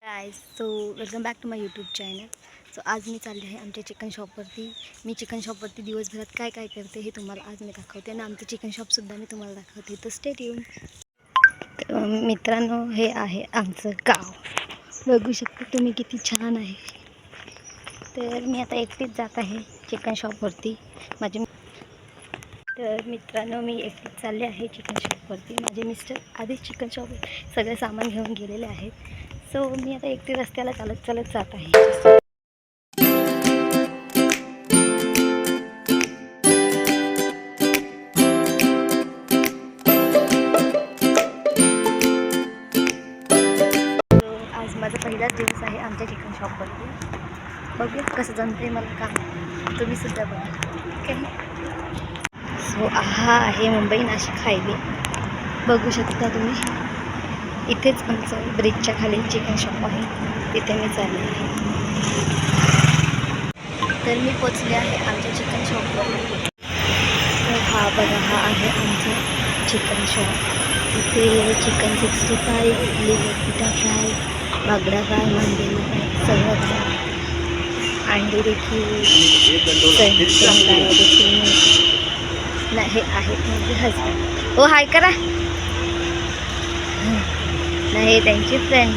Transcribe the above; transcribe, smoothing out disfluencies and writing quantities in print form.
Guys so welcome back to my YouTube channel. सो आज मी चालले आहे आमच्या चिकन शॉपवरती. मी चिकन शॉपवरती दिवसभरात काय काय करते हे तुम्हाला आज मी दाखवते आणि आमचं चिकन शॉपसुद्धा मी तुम्हाला दाखवते. तर स्टे ट्यून. मित्रांनो, हे आहे आमचं गाव. बघू शकता तुम्ही किती छान आहे. तर मी आता एकटीच जात आहे चिकन शॉपवरती. तर मित्रांनो, मी एकटीच चालले आहे चिकन शॉपवरती. माझे मिस्टर आधीच चिकन शॉप सगळे सामान घेऊन गेलेले आहेत. सो मी आता एकटी रस्त्याला चालत जात आहे. आज माझा पहिलाच दिवस आहे आमच्या चिकन शॉपवरती. बघूया कसं जमते मला काम. तुम्ही सुद्धा बघा काही. सो हा आहे मुंबई नाशिक हायवे. बघू शकता तुम्ही. इथेच आमचं ब्रिजच्या खाली चिकन शॉप आहे. तिथे मी चालले आहे. तर मी पोचले आहे आमच्या चिकन शॉपवर. तर हा बघा, हा आहे आमचं चिकन शॉप. इथे चिकन 65, लिव्हर पिठा फ्राय, बागडा फ्राय, मांदेली फ्राय सगळं आहे. अंडी देखील नाही, हे आहेत म्हणजे हजबंड. ओ हाय करा. नाही, त्यांची फ्रेंड.